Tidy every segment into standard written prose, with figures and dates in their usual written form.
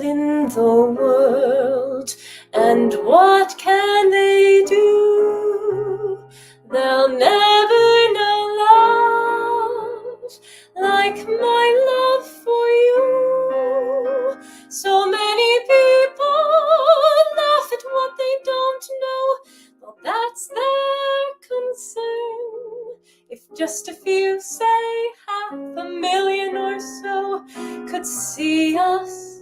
in the world, and what can they do? They'll never know love like my love for you. So many people laugh at what they don't know. Well, that's their concern. If just a few, say 500,000 or so, could see us,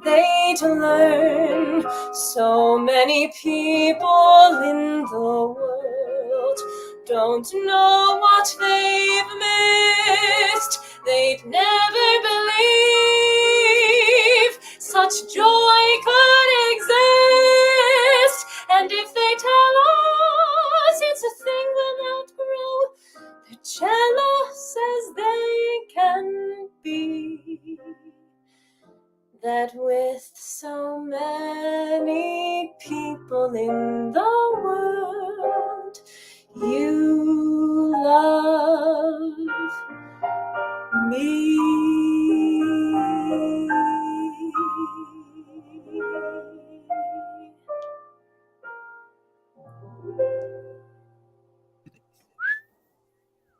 they'd learn. So many people in the world don't know what they've missed. They'd never believe such joy could exist. And if they tell us it's a thing we'll outgrow, they're jealous as they can be. That with so many people in the world, you love me.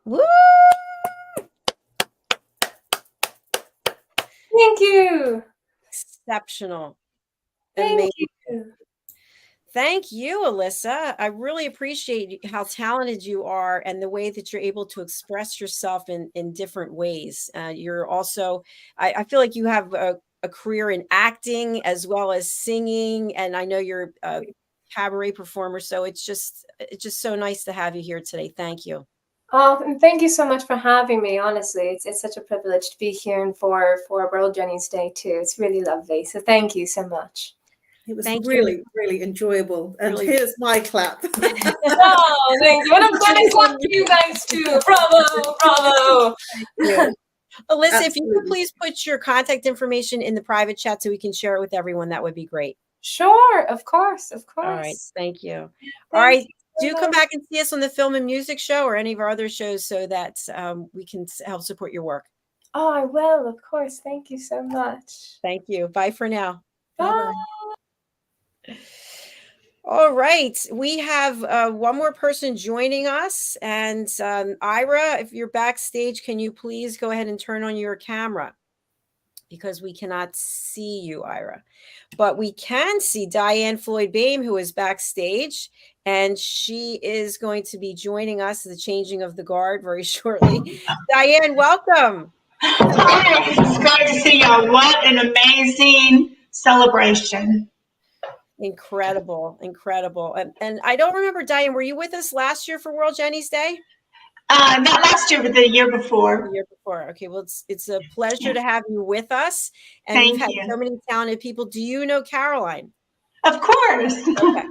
Woo! Thank you. Exceptional. Thank Amazing. you. Thank you, Alyssa. I really appreciate how talented you are and the way that you're able to express yourself in different ways. You're also, I feel like you have a career in acting as well as singing, and I know you're a cabaret performer. So it's just so nice to have you here today. Thank you. Oh, and thank you so much for having me. Honestly, it's such a privilege to be here and for World Jenny's Day too. It's really lovely. So thank you so much. It was Thank really, you. really enjoyable. And Really. here's my clap. Oh, thank you. And I'm glad I clapped for you guys too. Bravo, bravo. Yeah. Alyssa, if you could Absolutely. please put your contact information in the private chat so we can share it with everyone, that would be great. Sure, of course, of course. All right. Thank you. All Thank right. you so Do come much. back and see us on the Film and Music Show or any of our other shows so that we can help support your work. Oh, I will, of course. Thank you so much. Thank you. Bye for now. Bye. All right. We have one more person joining us. And Ira, if you're backstage, can you please go ahead and turn on your camera? Because we cannot see you, Ira. But we can see Diane Floyd Boehm, who is backstage, and she is going to be joining us, the changing of the guard, very shortly. Diane, welcome. Hi, it's great to see y'all. What an amazing celebration. Incredible, incredible. And I don't remember, Diane, were you with us last year for World Jenny's Day? Not last year, but the year before. The year before. Okay, well, it's a pleasure to have you with us. And Thank we've had you. so many talented people. Do you know Caroline? Of course. Okay.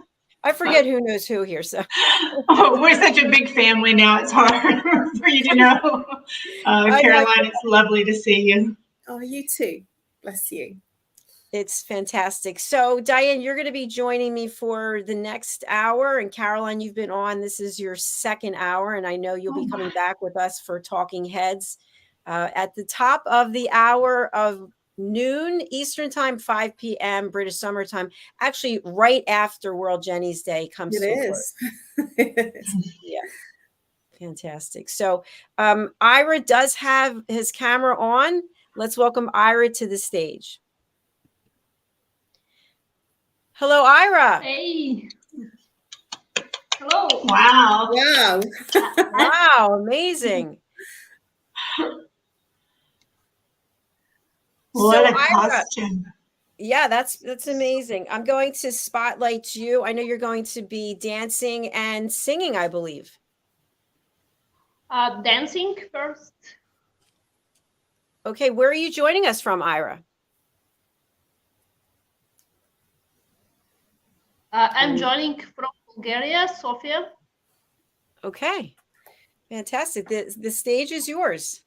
I forget who knows who here. So Oh, we're such a big family now. It's hard for you to know. Caroline, it's lovely to see you. Oh, you too. Bless you. it's fantastic. So Diane, you're going to be joining me for the next hour. And Caroline, you've been on. This is your second hour. And I know you'll be coming back with us for Talking Heads at the top of the hour of noon Eastern time, 5 p.m. British Summer Time. Actually, right after World Jenny's Day comes to a close. Yeah. Fantastic. So Ira does have his camera on. Let's welcome Ira to the stage. Hello, Ira. Hey. Hello. Wow. Wow. Wow, amazing. What So, a costume. Yeah, that's amazing. I'm going to spotlight you. I know you're going to be dancing and singing, I believe. Dancing first. Okay, where are you joining us from, Ira? I'm joining from Bulgaria, Sofia. Okay, fantastic. The stage is yours.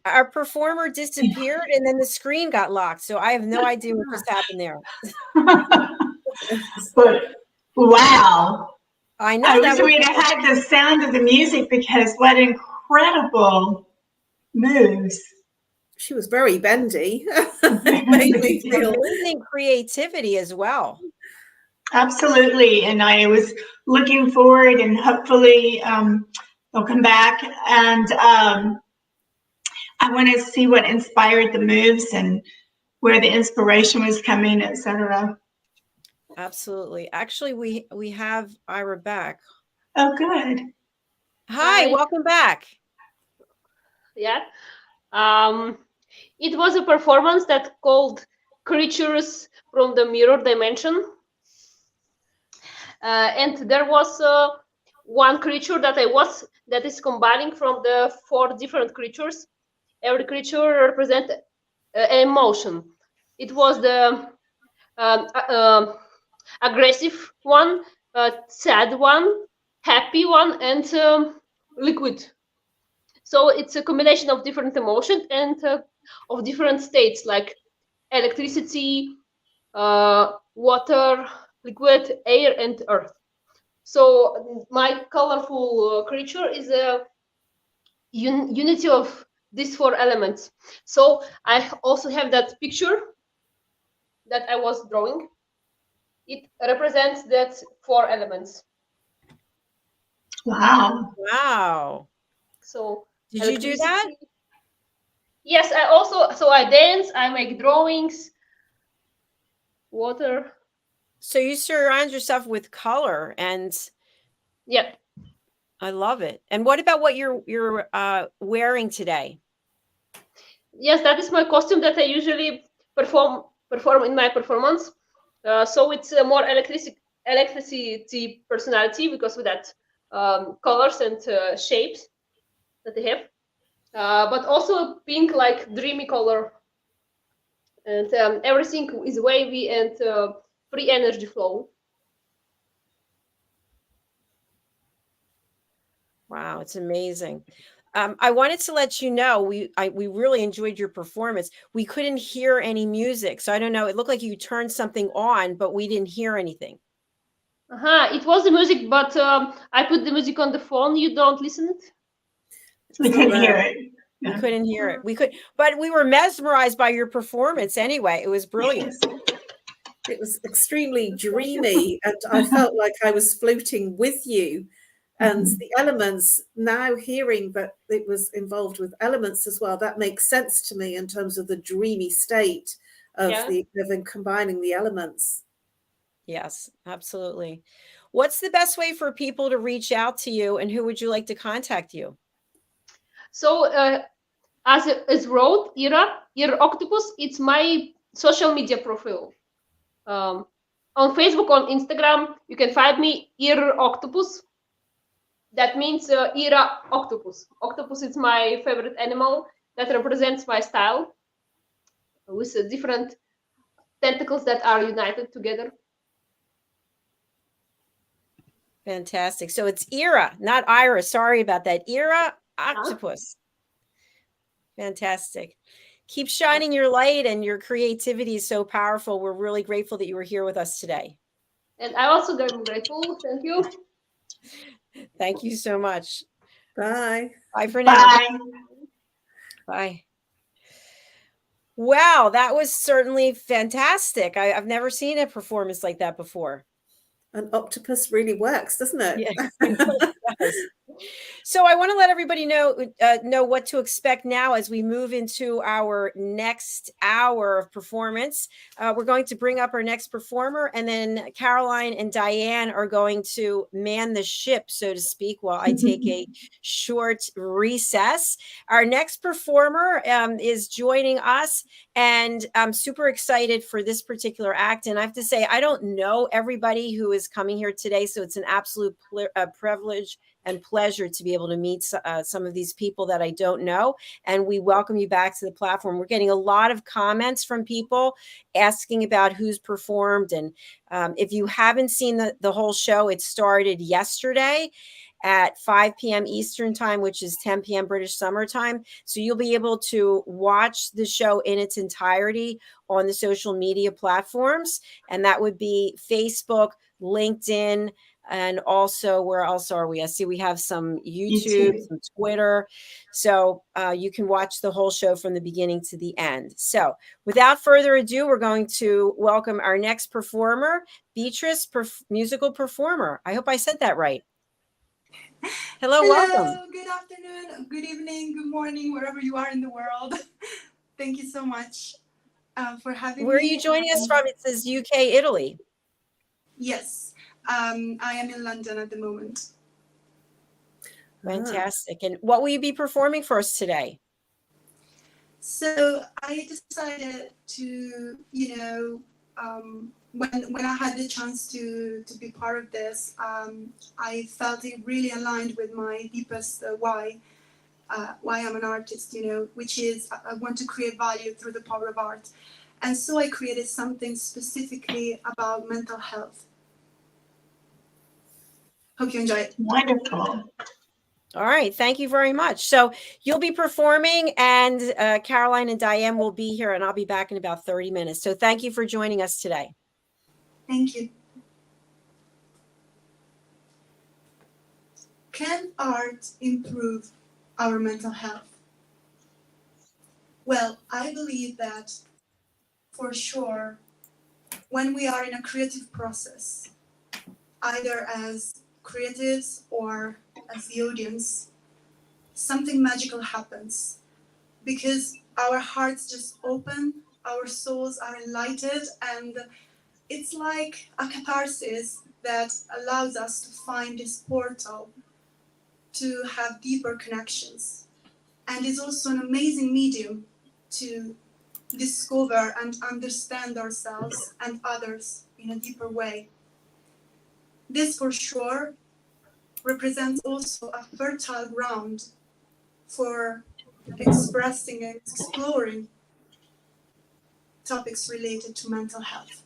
our performer disappeared and then the screen got locked. So I have no idea what just happened there. But wow. I know I that wish we'd have had the sound of the music, because what incredible moves. She was very bendy. It made me feel amazing creativity as well. Absolutely. And I was looking forward, and hopefully they'll come back. And I want to see what inspired the moves and where the inspiration was coming, etc. Absolutely. Actually, we have Ira back. Oh, good. Hi, welcome back. Yeah. It was a performance that called Creatures from the Mirror Dimension. And there was one creature that is combining from the 4 different creatures. Every creature represents an emotion. It was the aggressive one, sad one, happy one, and liquid. So it's a combination of different emotions and of different states, like electricity, water, liquid, air, and earth. So my colorful creature is a unity of these 4 elements. So I also have that picture that I was drawing. It represents that 4 elements. Wow. Wow. So did you do that? Yes, I dance, I make drawings, water. So you surround yourself with color, and yeah, I love it. And what about what you're wearing today? Yes, that is my costume that I usually perform in my performance. So it's a more electricity personality because of that colors and shapes that they have. But also pink, like dreamy color, and everything is wavy and free energy flow. Wow, it's amazing. I wanted to let you know we really enjoyed your performance. We couldn't hear any music, so I don't know. It looked like you turned something on, but we didn't hear anything. It was the music, but I put the music on the phone. You don't listen it? We couldn't hear it. We couldn't hear it. But we were mesmerized by your performance anyway. It was brilliant. It was extremely dreamy, and I felt like I was floating with you. And the elements, now hearing that it was involved with elements as well, that makes sense to me in terms of the dreamy state of combining the elements. Yes, absolutely. What's the best way for people to reach out to you, and who would you like to contact you? So as wrote Ira Octopus, it's my social media profile. On Facebook, on Instagram, you can find me Ira Octopus. That means Ira Octopus. Octopus is my favorite animal that represents my style, with different tentacles that are united together. Fantastic. So it's Ira, not Ira. Sorry about that. Ira Octopus. Fantastic. Keep shining your light, and your creativity is so powerful. We're really grateful that you were here with us today. And I also am grateful. Thank you. Thank you so much. Bye. Bye for now. Bye. Bye. Wow, that was certainly fantastic. I've never seen a performance like that before. An octopus really works, doesn't it? Yeah, it really does. So I want to let everybody know what to expect now as we move into our next hour of performance. We're going to bring up our next performer, and then Caroline and Diane are going to man the ship, so to speak, while I take a short recess. Our next performer is joining us, and I'm super excited for this particular act. And I have to say, I don't know everybody who is coming here today, so it's an absolute privilege and pleasure to be able to meet some of these people that I don't know. And we welcome you back to the platform. We're getting a lot of comments from people asking about who's performed. And if you haven't seen the whole show, it started yesterday. at 5 p.m. Eastern time, which is 10 p.m. British Summer Time. So you'll be able to watch the show in its entirety on the social media platforms. And that would be Facebook, LinkedIn, and also, where else are we? I see we have some YouTube, some Twitter. So you can watch the whole show from the beginning to the end. So without further ado, we're going to welcome our next performer, Beatrice, musical performer. I hope I said that right. Hello, welcome. Good afternoon, good evening, good morning, wherever you are in the world. Thank you so much for having me. Where are you joining us from? It says UK, Italy. Yes. I am in London at the moment. Fantastic. And what will you be performing for us today? So I decided to, when I had the chance to be part of this, I felt it really aligned with my deepest why I'm an artist, which is I want to create value through the power of art. And so I created something specifically about mental health. Hope you enjoy it. Wonderful. All right. Thank you very much. So you'll be performing, and Caroline and Diane will be here, and I'll be back in about 30 minutes. So thank you for joining us today. Thank you. Can art improve our mental health? Well, I believe that for sure, when we are in a creative process, either as creatives or as the audience, something magical happens because our hearts just open, our souls are enlightened, and it's like a catharsis that allows us to find this portal to have deeper connections. And it's also an amazing medium to discover and understand ourselves and others in a deeper way. This for sure represents also a fertile ground for expressing and exploring topics related to mental health.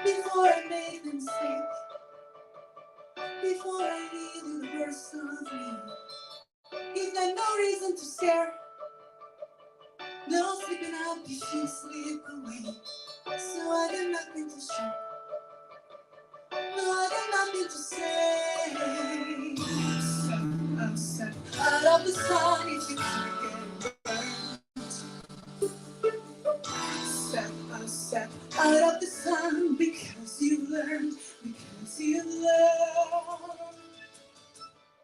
Before I made the mistake, before I needed the worst of me, is there no reason to scare? No sleeping out if you sleep away. So I got nothing to share. No, I got nothing to say. Step out of the sun if you can't get burned. Step out of the sun because you learned,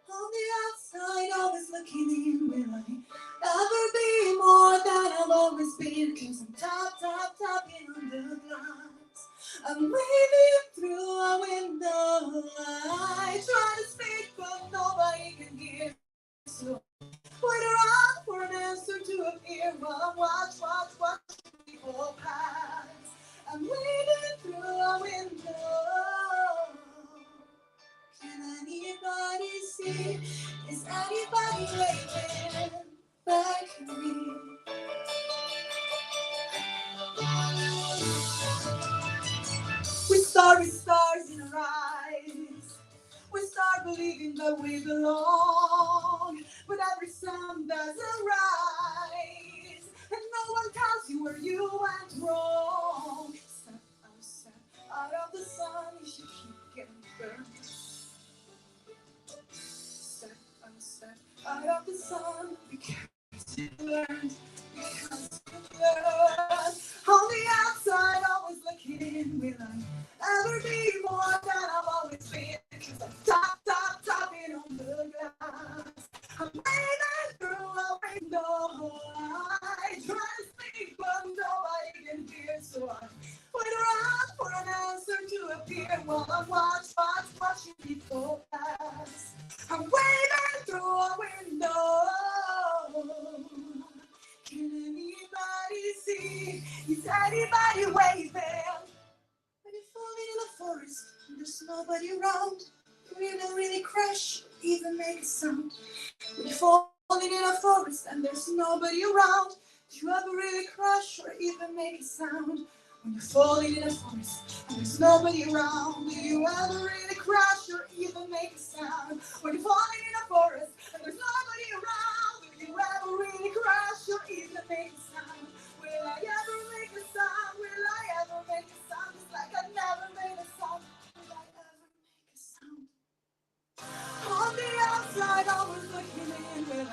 On the outside, always looking in, will I ever be more than I've always been? 'Cause I'm tapping on the glass. I'm waving through a window. I try to speak, but nobody can hear. So wait around for an answer to appear while I watch people pass. I'm waving through a window. Can anybody see? Is anybody waving back at me? We start with stars in our eyes. We start believing that we belong. But every sun doesn't rise, and no one tells you where you went wrong. Step out of the sun if you keep getting burned. Step out of the sun because you learned. On the outside, always looking in. Will I ever be more than I've always been? 'Cause I'm tapping on the glass. I'm waving through a window. I try to speak, but nobody can hear. So I wait around for an answer to appear while I watching people pass. I'm waving through a window. Can anybody see? Is anybody waving? When you're falling in a forest and there's nobody around, really, really crash, even make a sound? When you're falling in a forest and there's nobody around, do you ever really crash or even make a sound? When you're falling in a forest and there's nobody around, do you ever really crash or even make a sound? When you're falling in a forest and there's nobody around, do you ever really crash or even make a sound? Will I ever make a sound? Will I ever make a sound? It's like I never made a sound. Will I ever make a sound? On the outside, I was looking in. Will I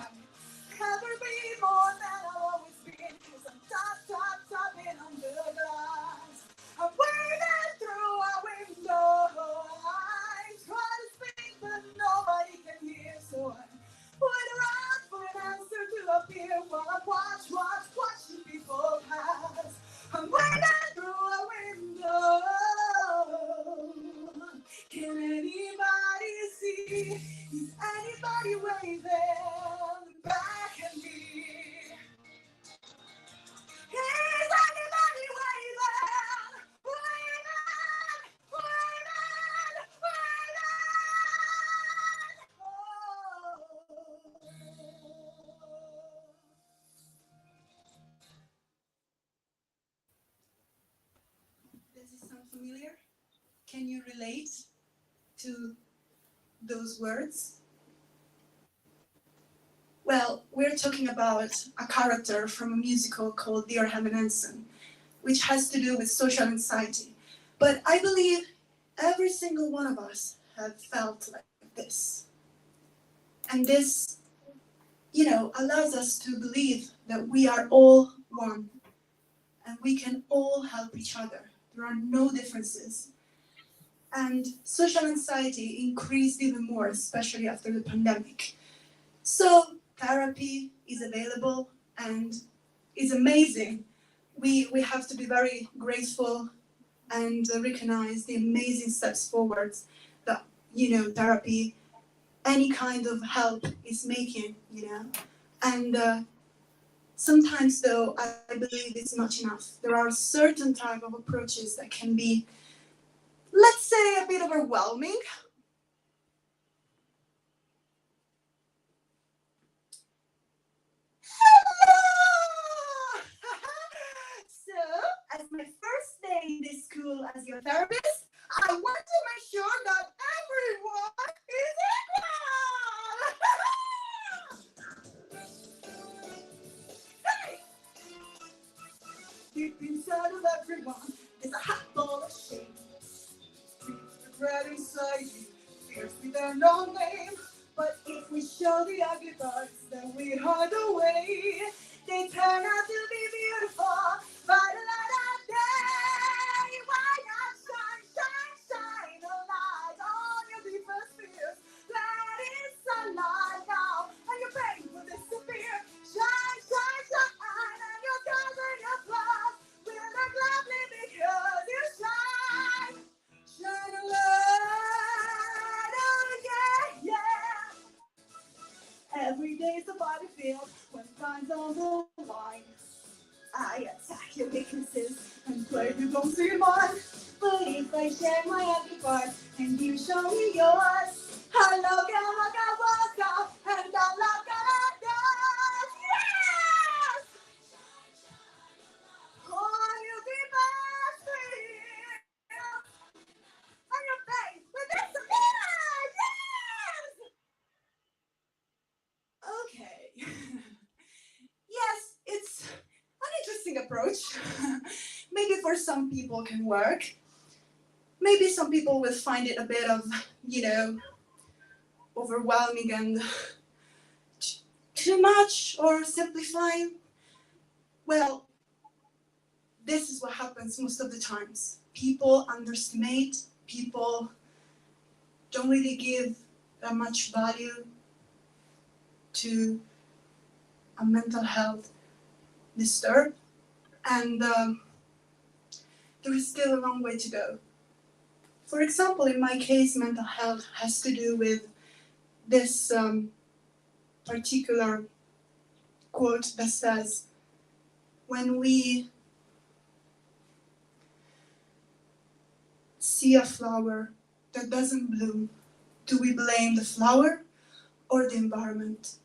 ever be more than I've always been? 'Cause I'm tapping on the glass. I'm waving through a window. I try to speak, but nobody can hear. So I wait around for an answer to appear while I watching people pass. I'm waving through a window. Can anybody see? Is anybody waving back at me? Is anybody waving? Does it sound familiar? Can you relate to those words? Well, we're talking about a character from a musical called Dear Evan Hansen, which has to do with social anxiety. But I believe every single one of us have felt like this. And this, allows us to believe that we are all one and we can all help each other. There are no differences. And social anxiety increased even more, especially after the pandemic. So therapy is available and is amazing. We have to be very grateful and recognize the amazing steps forwards that, therapy, any kind of help is making, And sometimes, though, I believe it's not enough. There are certain type of approaches that can be, let's say, a bit overwhelming. So, as my first day in this school as your therapist, I want to make sure that everyone is equal. Hey! Deep inside of everyone is a hot ball of shame. Regret inside you, fears with their no name. But if we show the ugly parts, then we hide away. They turn out to be beautiful by the light of day. Why not shine a light on your deepest fears? Let in sunlight now, and your pain will disappear. Shine, and your scars and your flaws will look lovely because you shine. Shine a light, oh yeah. Every day's a battlefield when time's on the line. I attack your weaknesses and pray you don't see mine. But if I share my ugly part and you show me yours, I look at what I was up and I look at others. Yes! On your deepest fear, on your face will disappear. Yes! Okay. Yes, it's an interesting approach. Maybe for some people can work. Maybe some people will find it a bit of, overwhelming and too much or simplifying. Well, this is what happens most of the times. People underestimate, people don't really give that much value to a mental health disturb, and there is still a long way to go. For example, in my case, mental health has to do with this particular quote that says, when we see a flower that doesn't bloom, Do we blame the flower or the environment?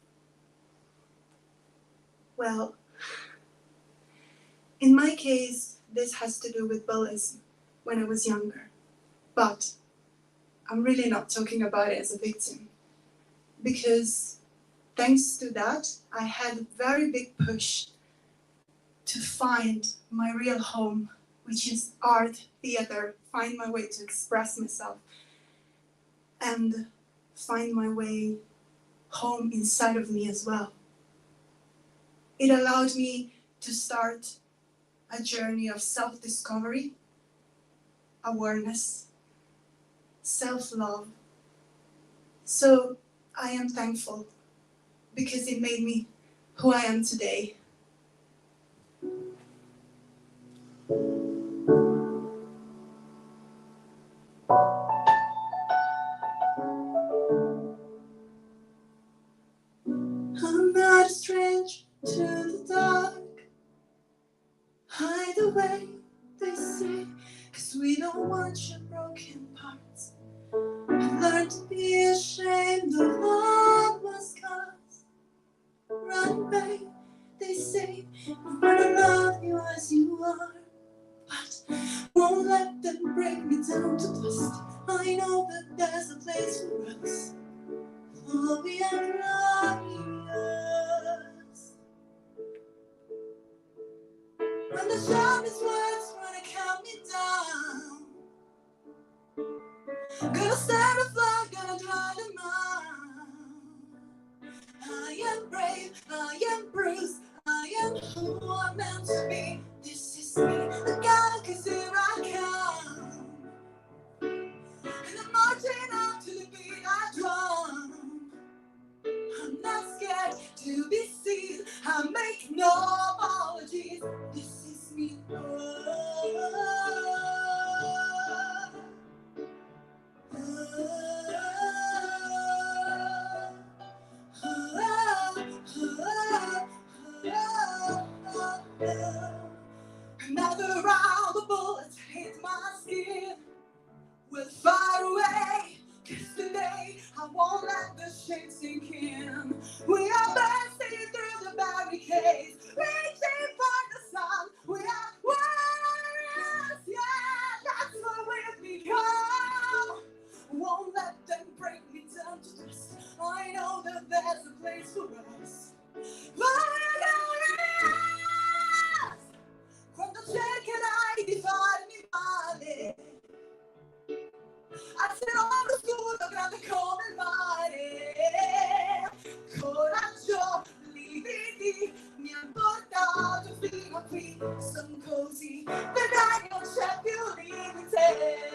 Well, in my case, this has to do with bullying when I was younger. But I'm really not talking about it as a victim, because thanks to that, I had a very big push to find my real home, which is art, theater, find my way to express myself, and find my way home inside of me as well. It allowed me to start a journey of self-discovery, awareness, self-love. So I am thankful because it made me who I am today. I'm not a stranger to the dark. Hide away, they say, 'cause we don't want your broken parts. I've learned to be ashamed of all my scars. Run away, they say, I wanna love you as you are. But won't let them break me down to dust. I know that there's a place for us. Oh, we are glorious. When the sharpest words wanna count me down, gonna start a flag, gonna draw them out. I am brave, I am bruised, I am who I'm meant to be. This is me, I gotta, 'cause here I come. And I'm marching out to the beat I drum. I'm not scared to be seen, I make no apologies. This is me. Another round of bullets hit my skin. We'll fire away, 'cause today I won't let the shame sink in. We are bursting through the barricades, reaching for the sun. We are warriors, yeah, that's what we've become. Won't let them break me down to dust. I know that there's a place for us. Glorious! Quando cercherai di farmi male, alzerò lo scudo grande come il mare. Coraggio, lividi, mi ha portato fino a qui. Son così, vedrai non c'è più limite. E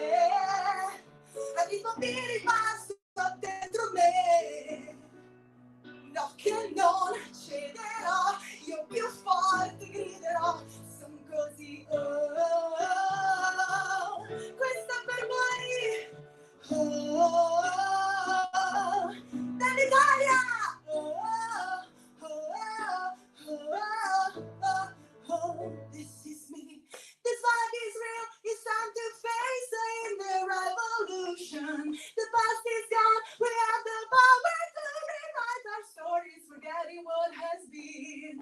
il ritmo mi rimasto dentro me. No, che non cederò, io più forte griderò. Son così, oh, oh, oh. Questa per voi. Oh, oh, oh, dall'Italia! Oh, oh, oh, oh, oh, oh, this is me. This fight is real. It's time to face the revolution. The past is gone. We have the power to rewrite our stories, forgetting what has been.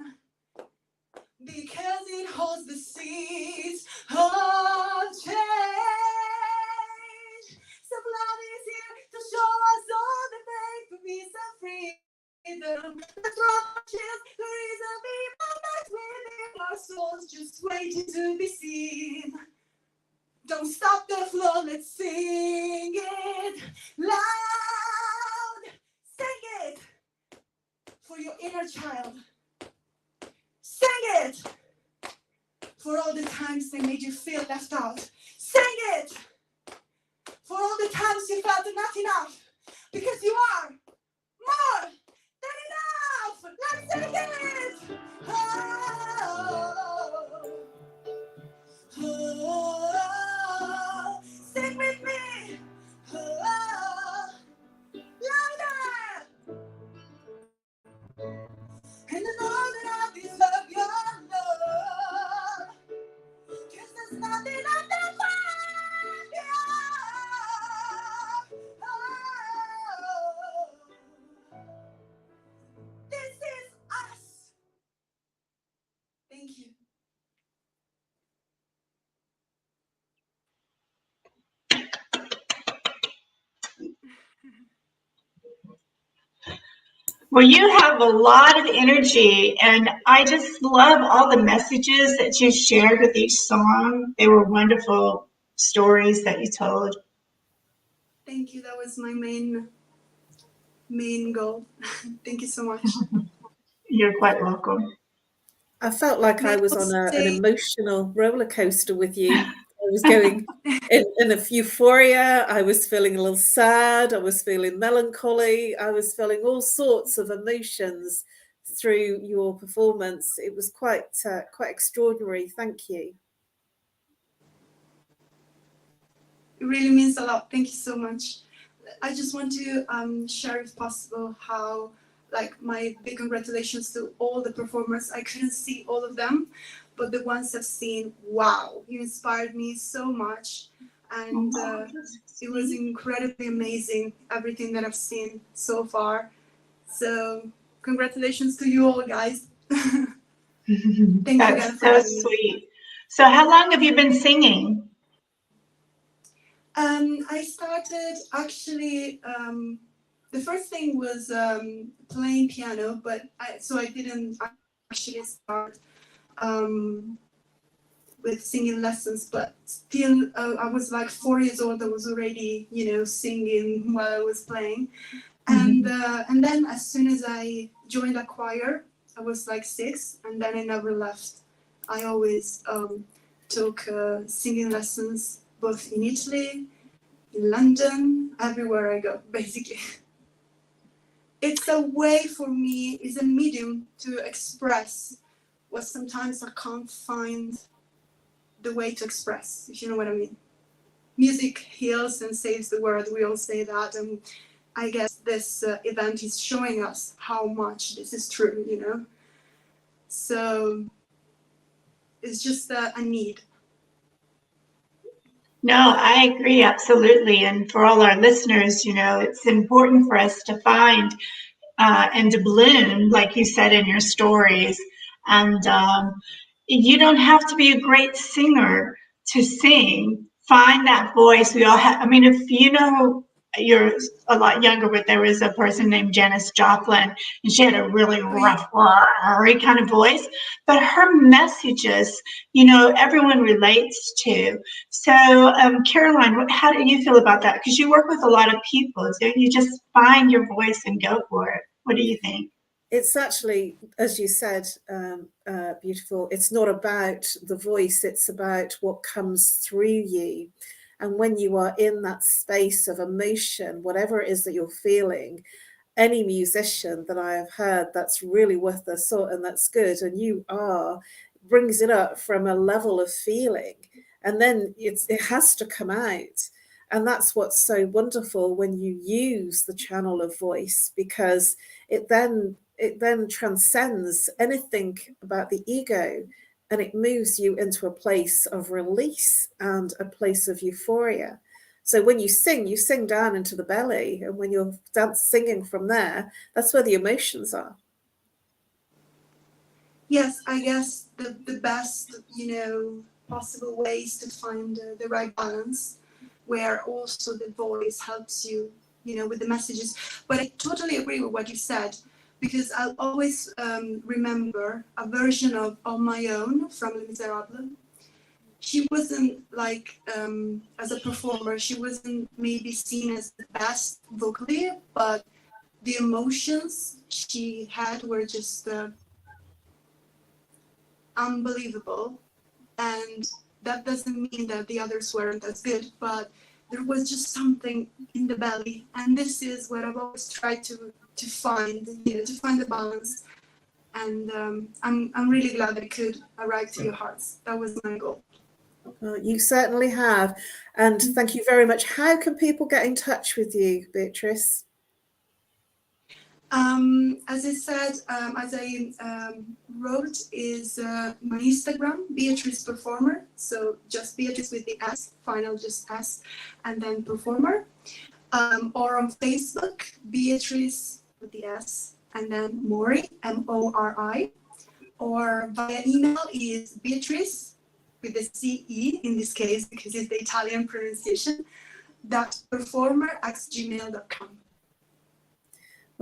Because it holds the seeds of change. Self-love is here to show us all the faith for peace and freedom. The drop chills, the reason people night within our souls, just waiting to be seen. Don't stop the flow, let's sing it loud. Sing it for your inner child. Sing it for all the times they made you feel left out. Sing it for all the times you felt not enough, because you are more than enough. Let's sing it. Oh, oh, oh, sing with me. Oh, louder. And I know that I deserve your love, 'cause there's nothing I can find. Well, you have a lot of energy, and I just love all the messages that you shared with each song. They were wonderful stories that you told. Thank you. That was my main goal. Thank you so much. You're quite welcome. I felt like I was on an emotional roller coaster with you. I was going in a euphoria. I was feeling a little sad. I was feeling melancholy. I was feeling all sorts of emotions through your performance. It was quite extraordinary. Thank you. It really means a lot. Thank you so much. I just want to share, if possible, how my big congratulations to all the performers. I couldn't see all of them, but the ones I've seen, wow, you inspired me so much. And it was incredibly amazing, everything that I've seen so far. So congratulations to you all, guys. Thank you again for That's so sweet. So how long have you been singing? I started actually, the first thing was playing piano, but I didn't actually start with singing lessons, but still I was like 4 years old. I was already, singing while I was playing. And then as soon as I joined a choir, I was like 6, and then I never left. I always took singing lessons, both in Italy, in London, everywhere I go, basically. It's a way for me, it's a medium to express what sometimes I can't find the way to express, if you know what I mean. Music heals and saves the world, we all say that, and I guess this event is showing us how much this is true, So it's just a need. No, I agree, absolutely. And for all our listeners, it's important for us to find and to bloom, like you said in your stories. And you don't have to be a great singer to sing. Find that voice. We all have, if you're a lot younger, but there was a person named Janis Joplin, and she had a really rough, kind of voice, but her messages, everyone relates to. So, Caroline, how do you feel about that? Because you work with a lot of people. So you just find your voice and go for it. What do you think? It's actually, as you said, beautiful. It's not about the voice, it's about what comes through you. And when you are in that space of emotion, whatever it is that you're feeling, any musician that I have heard that's really worth their salt and that's good, and you are, brings it up from a level of feeling. And then it has to come out. And that's what's so wonderful when you use the channel of voice, because it then transcends anything about the ego, and it moves you into a place of release and a place of euphoria. So when you sing down into the belly, and when you're singing from there, that's where the emotions are. Yes, I guess the best, possible ways to find the right balance, where also the voice helps you, with the messages. But I totally agree with what you said, because I'll always remember a version of On My Own from Les Miserables. She wasn't as a performer, she wasn't maybe seen as the best vocally, but the emotions she had were just unbelievable. And that doesn't mean that the others weren't as good, but there was just something in the belly. And this is what I've always tried to find, to find the balance. And I'm really glad I could arrive to your hearts. That was my goal. Well, you certainly have. And thank you very much. How can people get in touch with you, Beatrice? As I said, as I wrote, is my Instagram, Beatrice Performer. So just Beatrice with the S, final just S, and then Performer. Or on Facebook, Beatrice with the S, and then Mori, Mori. Or via email is Beatrice with the CE in this case, because it's the Italian pronunciation, .performer@gmail.com.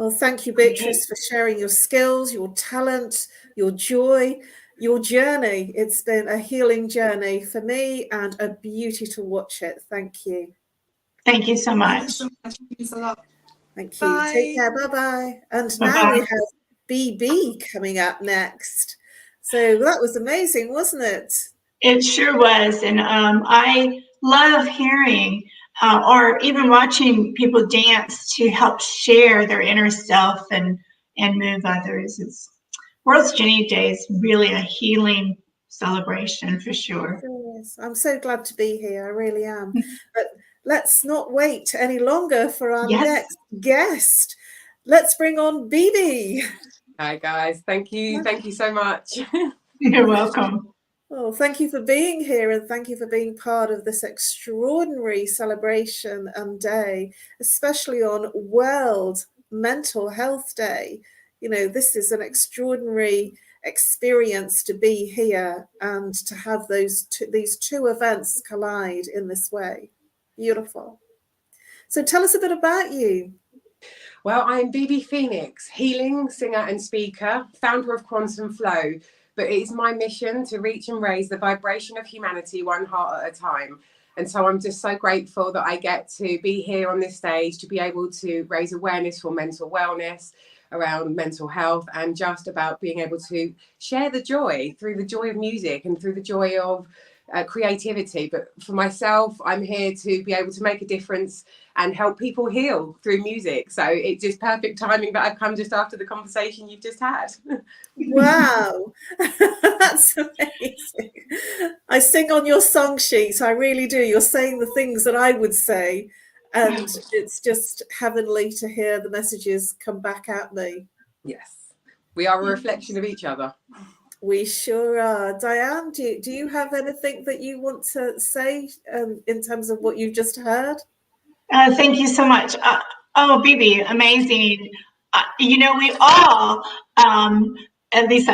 Well, thank you, Beatrice, for sharing your skills, your talent, your joy, your journey. It's been a healing journey for me and a beauty to watch it. Thank you. Thank you so Thank you much. so much. It means a lot. Thank you. Bye. Take care. Bye-bye. And now Bye-bye. we have BB coming up next. So that was amazing, wasn't it? It sure was. And I love hearing or even watching people dance to help share their inner self and move others. It's World's Jenny Day is really a healing celebration for sure. Yes, I'm so glad to be here. I really am. But let's not wait any longer for our Yes. next guest. Let's bring on BB. Hi guys, thank you so much. You're welcome. Well, thank you for being here and thank you for being part of this extraordinary celebration and day, especially on World Mental Health Day. You know, this is an extraordinary experience to be here and to have these two events collide in this way. Beautiful. So tell us a bit about you. Well, I'm BB Phoenix, healing singer and speaker, founder of Quantum Flow. But it is my mission to reach and raise the vibration of humanity one heart at a time. And so I'm just so grateful that I get to be here on this stage to be able to raise awareness for mental wellness, around mental health, and just about being able to share the joy through the joy of music and through the joy of creativity. But for myself, I'm here to be able to make a difference and help people heal through music. So it's just perfect timing that I've come just after the conversation you've just had. Wow, that's amazing. I sing on your song sheet. I really do. You're saying the things that I would say. And it's just heavenly to hear the messages come back at me. Yes, we are a reflection of each other. We sure are. Diane, do you have anything that you want to say in terms of what you just heard? Thank you so much. Oh, BB, amazing. You know, we all, at least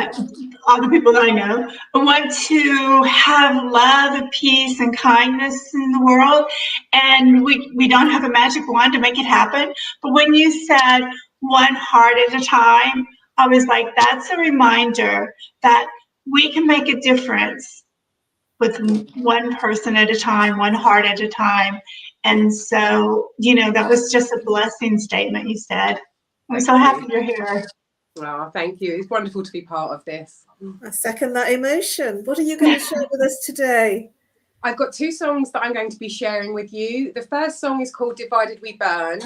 all the people that I know, want to have love, peace, and kindness in the world. And we don't have a magic wand to make it happen. But when you said one heart at a time, I was like, that's a reminder that we can make a difference with one person at a time, one heart at a time. And so, you know, that was just a blessing statement you said. I'm so happy you're here. Oh, thank you. It's wonderful to be part of this. I second that emotion. What are you going to share with us today? I've got two songs that I'm going to be sharing with you. The first song is called Divided We Burn.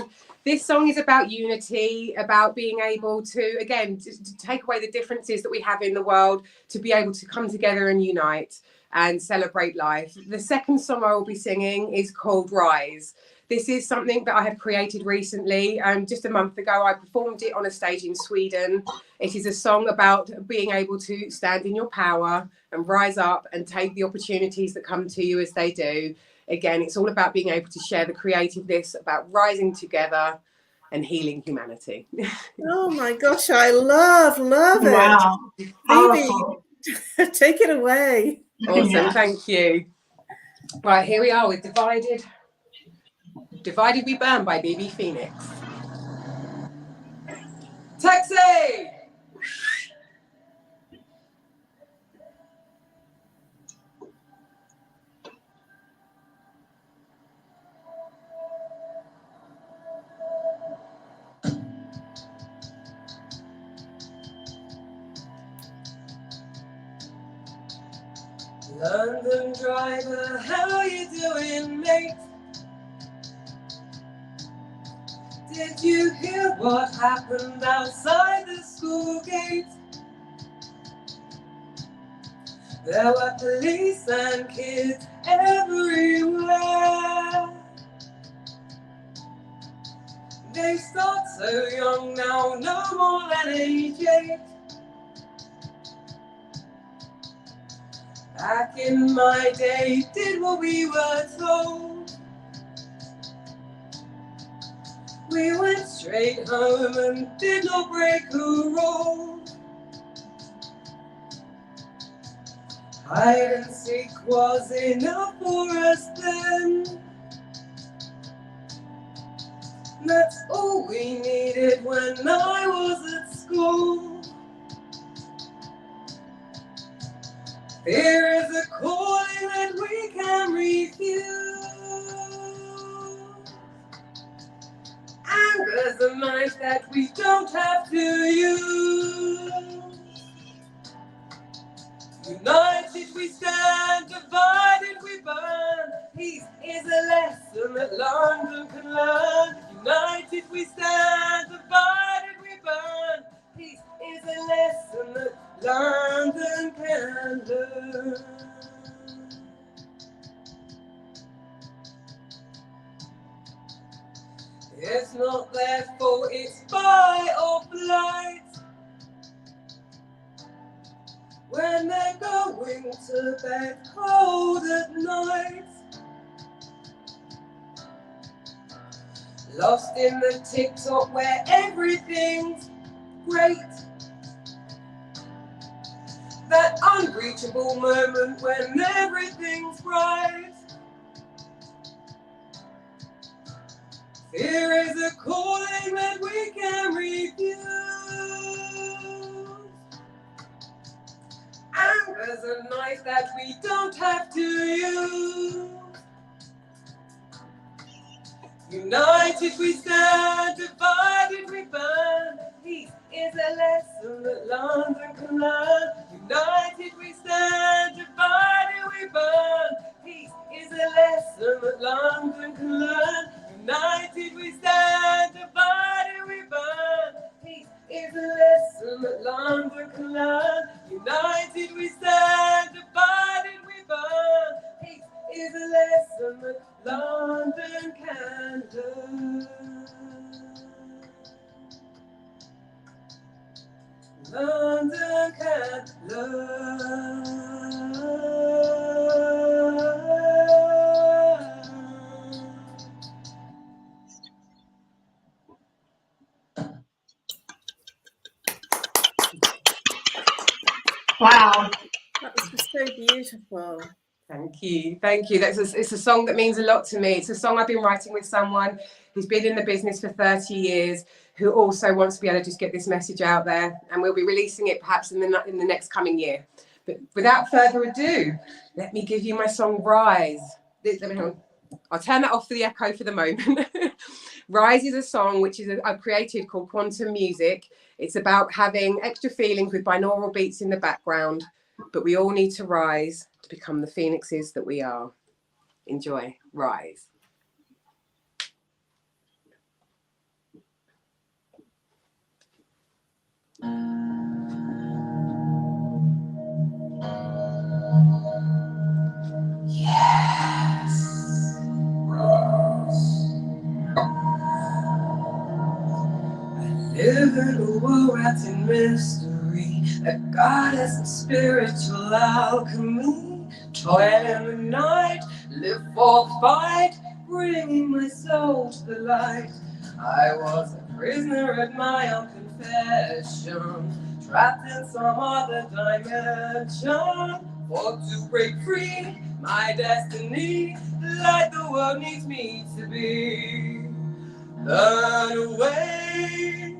This song is about unity, about being able to, again, to take away the differences that we have in the world, to be able to come together and unite and celebrate life. The second song I will be singing is called Rise. This is something that I have created recently. Just a month ago, I performed it on a stage in Sweden. It is a song about being able to stand in your power and rise up and take the opportunities that come to you as they do. Again, it's all about being able to share the creativeness, about rising together and healing humanity. Oh my gosh, I love it. Wow. Phoebe, take it away. Awesome, Yeah. thank you. Right, here we are with Divided We Burn by BB Phoenix. Taxi! London driver, how you doing, mate? Did you hear what happened outside the school gate? There were police and kids everywhere. They start so young now, no more than age 8. Back in my day, did what we were told. We went straight home and did not break a rule. Hide and seek was enough for us then. That's all we needed when I was at school. There is a calling that we can refuse. Anger's a knife that we don't have to use. United we stand, divided we burn. Peace is a lesson that London can learn. United we stand, divided we burn. Peace is a lesson that London can learn. It's not their fault, it's by or flight. When they're going to bed cold at night, lost in the TikTok where everything's great. That unreachable moment when everything's right. Fear is a calling that we can refuse. Anger's a knife that we don't have to use. United we stand, divided we burn. Peace is a lesson that London can learn. United we stand, divided we burn. Peace is a lesson that London can learn. United we stand, divided we burn. Peace is a lesson that London can learn. United we stand, divided we burn. Peace is a lesson that London can learn. London can learn. Wow. That was just so beautiful. Thank you. Thank you. It's a song that means a lot to me. It's a song I've been writing with someone who's been in the business for 30 years, who also wants to be able to just get this message out there. And we'll be releasing it perhaps in the next coming year. But without further ado, let me give you my song Rise. I'll turn that off for the echo for the moment. Rise is a song which I've created called Quantum Music. It's about having extra feelings with binaural beats in the background, but we all need to rise to become the phoenixes that we are. Enjoy. Rise. Yes. Rise. I live in a world wrapped in mystery, a goddess of spiritual alchemy. Toil in the night, live for the fight, bringing my soul to the light. I was a prisoner at my own confession, trapped in some other dimension. Fought to break free, my destiny, the light the world needs me to be. Burn away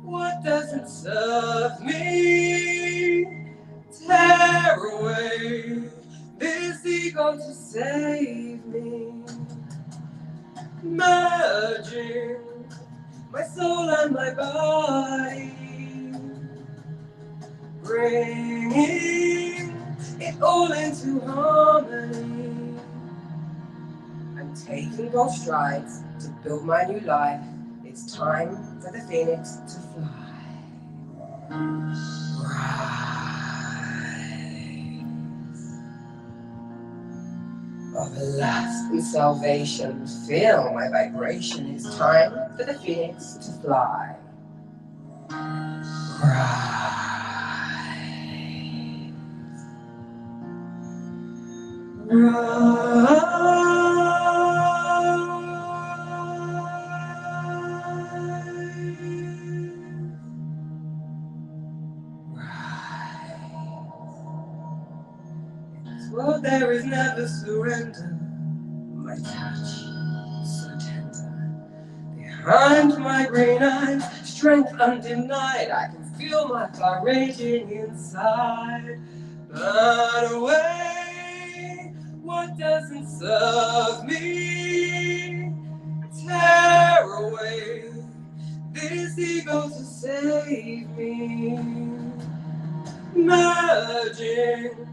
what doesn't serve me. Tear away this ego to save me. Merging my soul and my body, bringing it all into harmony. I'm taking bold strides to build my new life. It's time for the phoenix to fly. Rise. Of last and salvation, feel my vibration. It's time for the phoenix to fly. Rise. Well, there is never surrender. My touch so tender. The behind my green eyes, strength undenied. I can feel my fire raging inside. Burn away what doesn't serve me. Tear away this ego to save me. Merging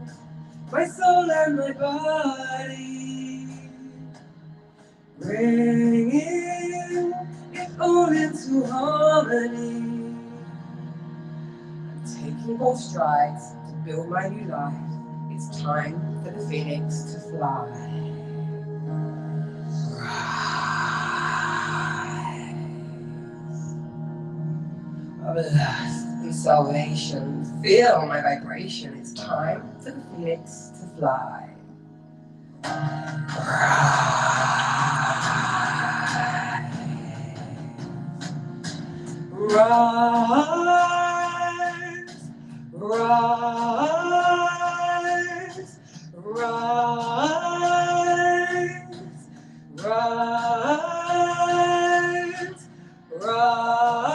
my soul and my body, bringing it all into harmony. I'm taking bold strides to build my new life. It's time for the phoenix to fly. Rise of lust and salvation. Feel my vibration. It's time for the phoenix to fly. Rise, rise, rise, rise, rise,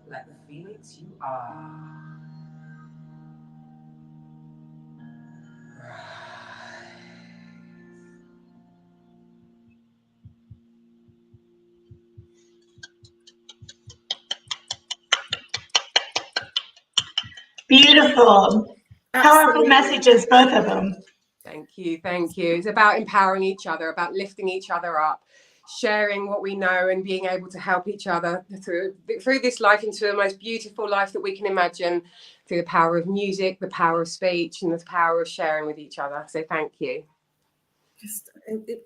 like the phoenix you are. Beautiful. Powerful Absolutely. messages, both of them. Thank you, thank you. It's about empowering each other, about lifting each other up, sharing what we know and being able to help each other through this life into the most beautiful life that we can imagine, through the power of music, the power of speech, and the power of sharing with each other. So thank you.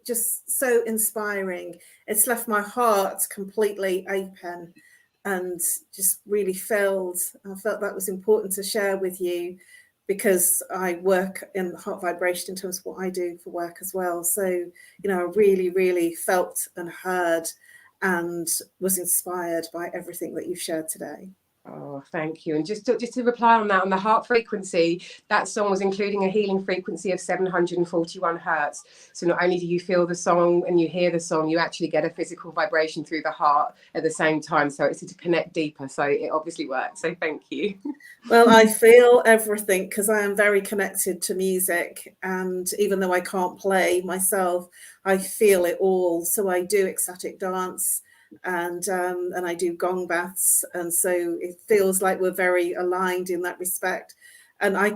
Just so inspiring. It's left my heart completely open and just really filled. I felt that was important to share with you, because I work in heart vibration in terms of what I do for work as well. So, you know, I really, really felt and heard and was inspired by everything that you've shared today. Oh, thank you. And just to reply on that, on the heart frequency, that song was including a healing frequency of 741 hertz. So not only do you feel the song and you hear the song, you actually get a physical vibration through the heart at the same time. So it's to connect deeper. So it obviously works. So thank you. Well, I feel everything because I am very connected to music. And even though I can't play myself, I feel it all. So I do ecstatic dance. And I do gong baths, and so it feels like we're very aligned in that respect. And I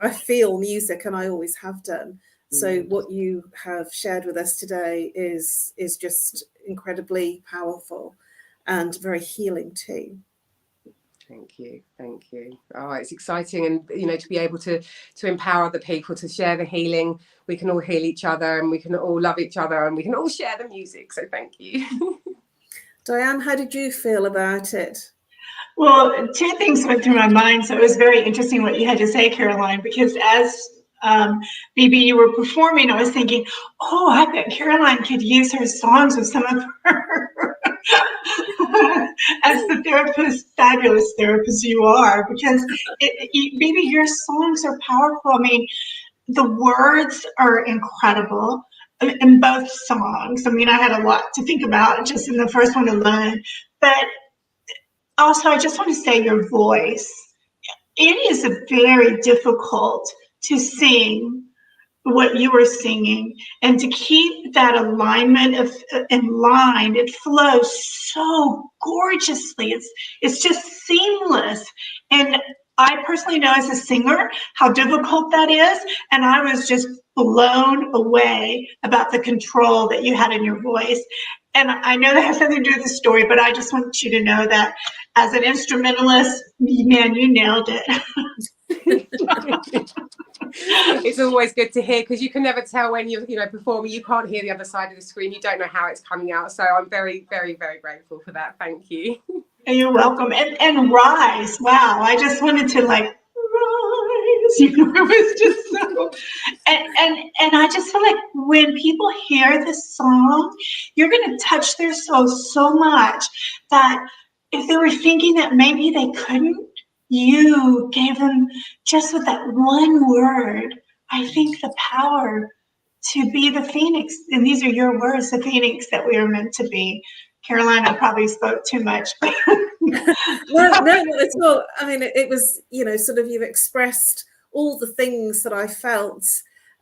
feel music, and I always have done. So what you have shared with us today is just incredibly powerful and very healing too. Thank you. Oh, it's exciting, and you know, to be able to empower other people to share the healing. We can all heal each other, and we can all love each other, and we can all share the music. So thank you. Diane, how did you feel about it? Well, two things went through my mind. So it was very interesting what you had to say, Caroline, because as BB, you were performing, I was thinking, oh, I bet Caroline could use her songs with some of her as the therapist, fabulous therapist you are, because BB, your songs are powerful. I mean, the words are incredible in both songs. I mean, I had a lot to think about just in the first one alone, but also I just want to say your voice. It is very difficult to sing what you were singing and to keep that alignment in line. It flows so gorgeously. It's just seamless. And I personally know as a singer how difficult that is. And I was just blown away about the control that you had in your voice. And I know that has something to do with the story, but I just want you to know that as an instrumentalist, man, you nailed it. It's always good to hear, because you can never tell when you're performing. You can't hear the other side of the screen. You don't know how it's coming out. So I'm very, very, very grateful for that. Thank you. You're welcome. And rise. Wow. I just wanted to rise. You know, it was just so, and I just feel like when people hear this song, you're going to touch their soul so much that if they were thinking that maybe they couldn't, you gave them just with that one word, I think the power to be the phoenix. And these are your words, the phoenix that we are meant to be. Caroline, I probably spoke too much. No, not at all. I mean, it was, you know, sort of you've expressed all the things that I felt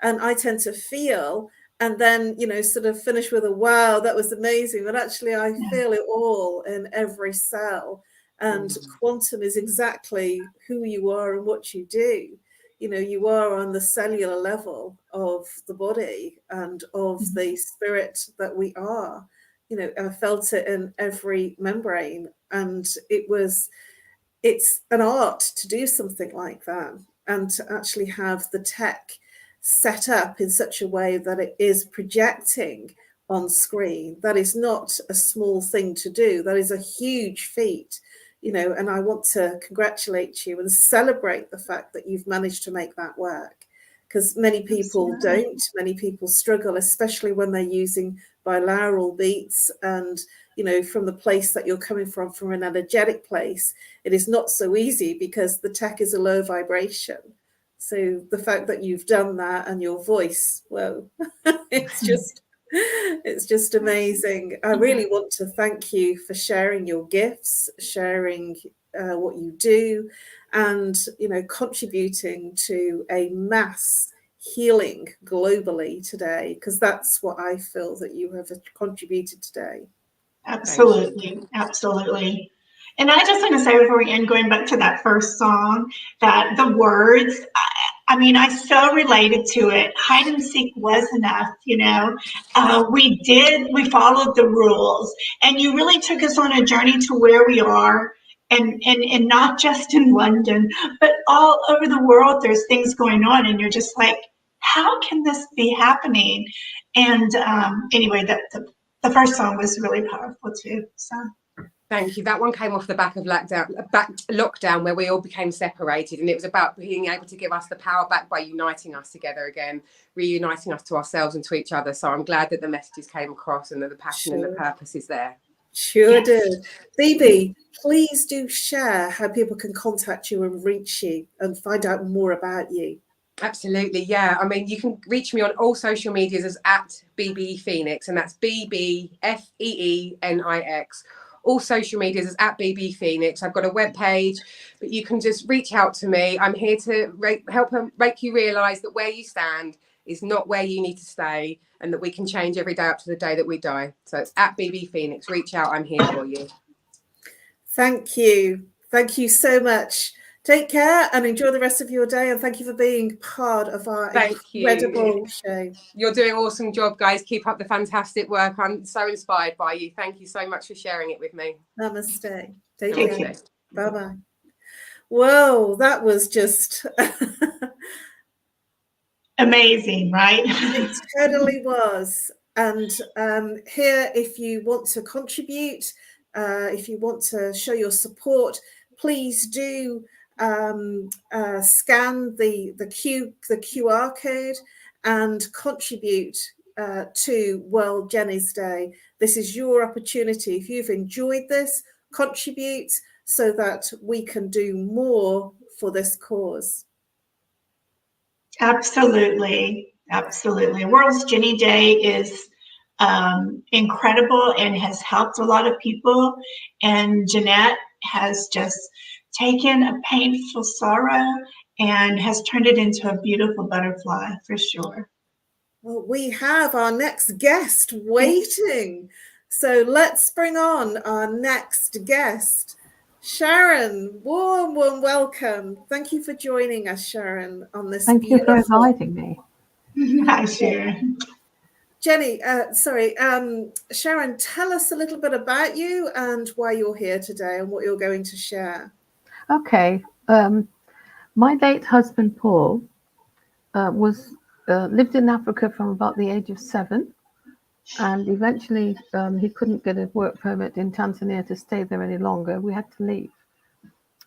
and I tend to feel, and then, you know, sort of finish with a wow, that was amazing. But actually, I feel it all in every cell. And quantum is exactly who you are and what you do. You know, you are on the cellular level of the body and of the spirit that we are. You know, I felt it in every membrane, and it's an art to do something like that, and to actually have the tech set up in such a way that it is projecting on screen. That is not a small thing to do. That is a huge feat, you know, and I want to congratulate you and celebrate the fact that you've managed to make that work, because many people don't. Many people struggle, especially when they're using binaural beats, and, you know, from the place that you're coming from an energetic place, it is not so easy because the tech is a low vibration. So the fact that you've done that, and your voice, whoa, it's just amazing. I really want to thank you for sharing your gifts, sharing what you do, and, you know, contributing to a mass healing globally today, because that's what I feel that you have contributed today. Absolutely, absolutely. And I just want to say before we end, going back to that first song, that the words, I mean, I so related to it. Hide and seek was enough, you know. We followed the rules, and you really took us on a journey to where we are, and not just in London, but all over the world. There's things going on, and you're just like, how can this be happening? And anyway, the first song was really powerful too. So. Thank you. That one came off the back of lockdown, where we all became separated, and it was about being able to give us the power back by uniting us together again, reuniting us to ourselves and to each other. So I'm glad that the messages came across and that the passion and the purpose is there. Sure did. Phoebe, please do share how people can contact you and reach you and find out more about you. Absolutely, yeah. I mean, you can reach me on all social medias as @BBE Phoenix, and that's BBFEENIX. All social medias is @BBE Phoenix. I've got a webpage, but you can just reach out to me. I'm here to help make you realise that where you stand is not where you need to stay, and that we can change every day up to the day that we die. So it's @BBE Phoenix. Reach out. I'm here for you. Thank you. Thank you so much. Take care and enjoy the rest of your day. And thank you for being part of our incredible show. You're doing an awesome job, guys. Keep up the fantastic work. I'm so inspired by you. Thank you so much for sharing it with me. Namaste. Take care. Bye-bye. Whoa, that was just amazing, right? It totally was. And here, if you want to contribute, if you want to show your support, please do scan the QR code and contribute to World Jenny's Day. This is your opportunity. If you've enjoyed this, contribute so that we can do more for this cause. Absolutely, absolutely. World's Jenny Day is incredible and has helped a lot of people. And Jeanette has just taken a painful sorrow and has turned it into a beautiful butterfly, for sure. Well, we have our next guest waiting. So let's bring on our next guest. Sharon, warm welcome. Thank you for joining us, Sharon, on this. Thank you for inviting me. Hi, Sharon. Jenny, Sharon, tell us a little bit about you and why you're here today and what you're going to share. Okay. My late husband, Paul, lived in Africa from about the age of 7. And eventually he couldn't get a work permit in Tanzania to stay there any longer. We had to leave.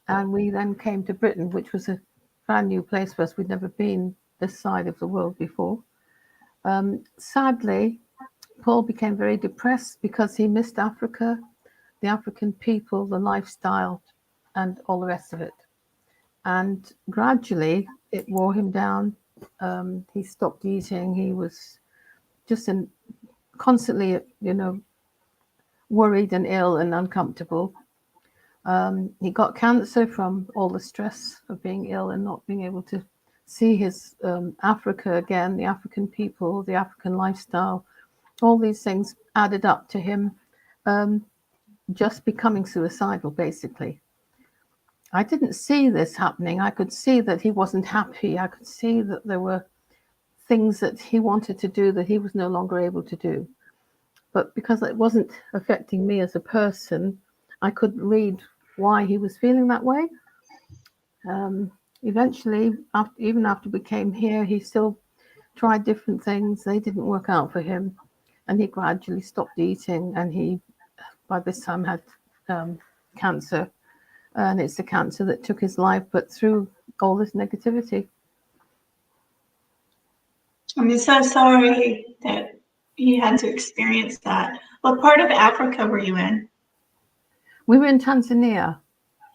And we then came to Britain, which was a brand new place for us. We'd never been this side of the world before. Sadly, Paul became very depressed because he missed Africa, the African people, the lifestyle, and all the rest of it. And gradually, it wore him down. He stopped eating. He was just constantly, worried and ill and uncomfortable. He got cancer from all the stress of being ill and not being able to see his Africa again, the African people, the African lifestyle. All these things added up to him just becoming suicidal, basically. I didn't see this happening. I could see that he wasn't happy. I could see that there were things that he wanted to do that he was no longer able to do. But because it wasn't affecting me as a person, I couldn't read why he was feeling that way. Eventually, even after we came here, he still tried different things. They didn't work out for him. And he gradually stopped eating. And he, by this time, had cancer. And it's the cancer that took his life, but through all this negativity. I'm so sorry that you had to experience that. What part of Africa were you in? We were in Tanzania.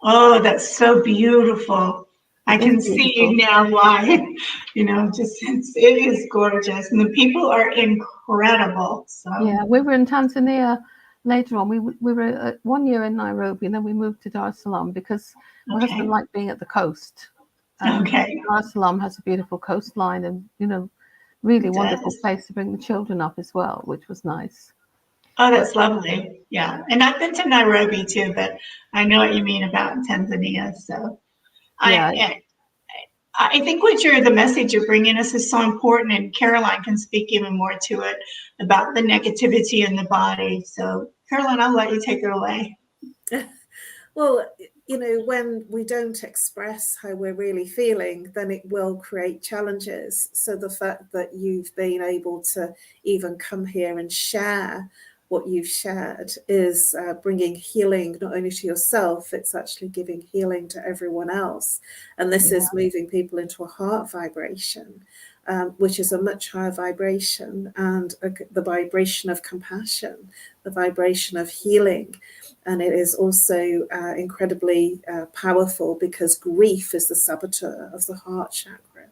Oh, that's so beautiful. I can see now why, it is gorgeous. And the people are incredible. So yeah, we were in Tanzania later on. We were 1 year in Nairobi, and then we moved to Dar es Salaam because my husband liked being at the coast. Dar es Salaam has a beautiful coastline and, really wonderful place to bring the children up as well, which was nice. Oh, that's lovely. Yeah. And I've been to Nairobi too, but I know what you mean about Tanzania. So yeah. I think the message you're bringing us is so important, and Caroline can speak even more to it about the negativity in the body. So Caroline, I'll let you take it away. Well, when we don't express how we're really feeling, then it will create challenges. So the fact that you've been able to even come here and share what you've shared is bringing healing not only to yourself, it's actually giving healing to everyone else. And this is moving people into a heart vibration, which is a much higher vibration, and the vibration of compassion, the vibration of healing. And it is also incredibly powerful because grief is the saboteur of the heart chakra.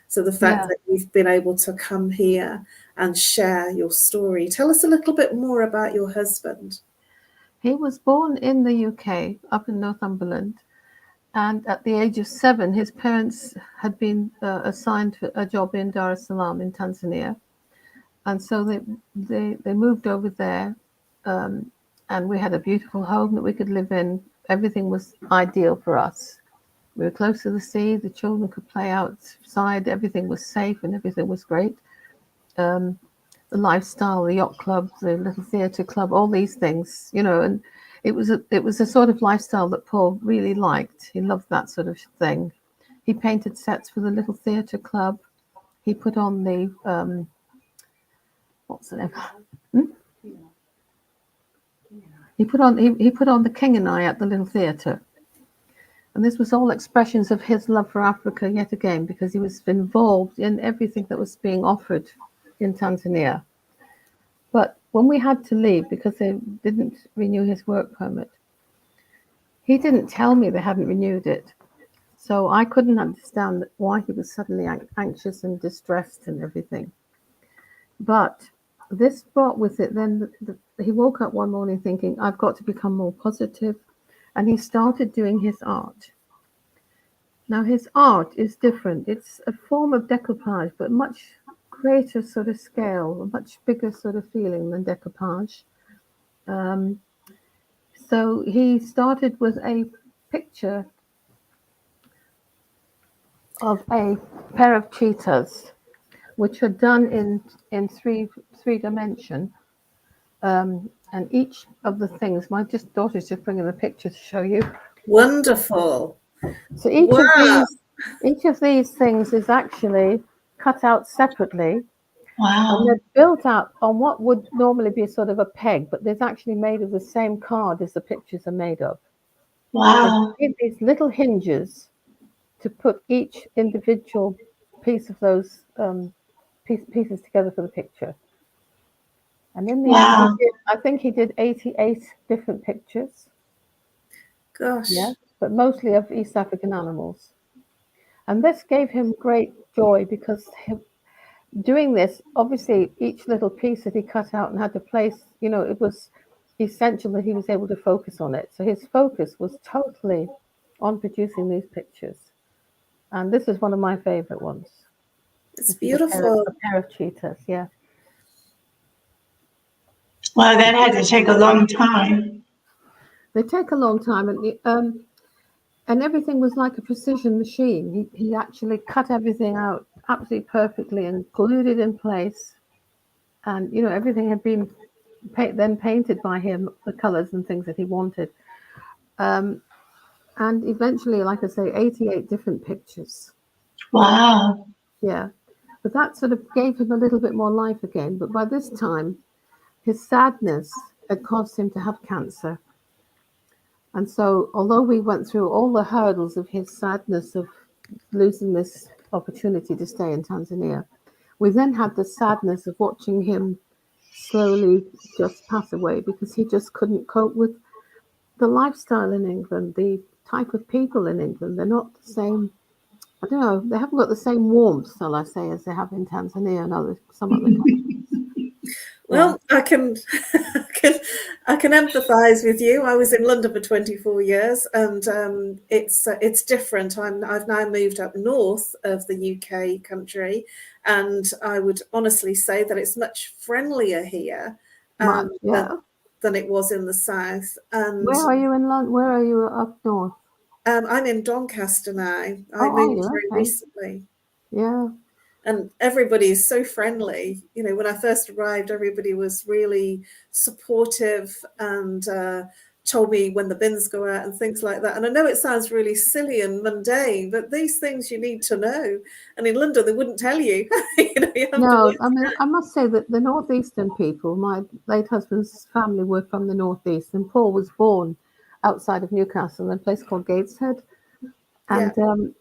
So the fact that you've been able to come here and share your story. Tell us a little bit more about your husband. He was born in the UK, up in Northumberland. And at the age of 7, his parents had been assigned a job in Dar es Salaam in Tanzania. And so they moved over there. And we had a beautiful home that we could live in. Everything was ideal for us. We were close to the sea. The children could play outside. Everything was safe and everything was great. The lifestyle, the yacht club, the little theatre club, all these things, and it was a sort of lifestyle that Paul really liked. He loved that sort of thing. He painted sets for the little theatre club. He put on the what's the name? He put on the King and I at the little theatre. And this was all expressions of his love for Africa yet again, because he was involved in everything that was being offered in Tanzania. But when we had to leave because they didn't renew his work permit, he didn't tell me they hadn't renewed it. So I couldn't understand why he was suddenly anxious and distressed and everything. But this brought with it then, he woke up one morning thinking, I've got to become more positive. And he started doing his art. Now his art is different. It's a form of decoupage, but much greater sort of scale, a much bigger sort of feeling than decoupage. So he started with a picture of a pair of cheetahs, which are done in three dimension. And each of the things, my daughter's just bringing the picture to show you. Wonderful. So each of these things is actually cut out separately. Wow. And they're built out on what would normally be sort of a peg, but there's actually made of the same card as the pictures are made of. Wow. So these little hinges to put each individual piece of those pieces together for the picture. And in the Wow. end, I think he did 88 different pictures. Gosh. Yeah, but mostly of East African animals. And this gave him great joy because doing this, obviously, each little piece that he cut out and had to place, it was essential that he was able to focus on it. So his focus was totally on producing these pictures. And this is one of my favorite ones. It's This is beautiful. a pair of cheetahs, yeah. Well, that had to take a long time. They take a long time, and everything was like a precision machine. He actually cut everything out absolutely perfectly and glued it in place. And everything had been then painted by him, the colors and things that he wanted. And eventually, like I say, 88 different pictures. Wow. Yeah, but that sort of gave him a little bit more life again. But by this time, his sadness had caused him to have cancer. And so, although we went through all the hurdles of his sadness of losing this opportunity to stay in Tanzania, we then had the sadness of watching him slowly just pass away because he just couldn't cope with the lifestyle in England, the type of people in England. They're not the same. I don't know. They haven't got the same warmth, shall I say, as they have in Tanzania and some other countries. Well, I can empathise with you. I was in London for 24 years, and it's different. I've now moved up north of the UK country, and I would honestly say that it's much friendlier here than it was in the south. And where are you in London? Where are you up north? I'm in Doncaster now. I moved very recently. Yeah. And everybody is so friendly. When I first arrived, everybody was really supportive and told me when the bins go out and things like that. And I know it sounds really silly and mundane, but these things you need to know. And in London, they wouldn't tell you. No, I mean, I must say that the northeastern people, my late husband's family were from the northeast, and Paul was born outside of Newcastle in a place called Gateshead. And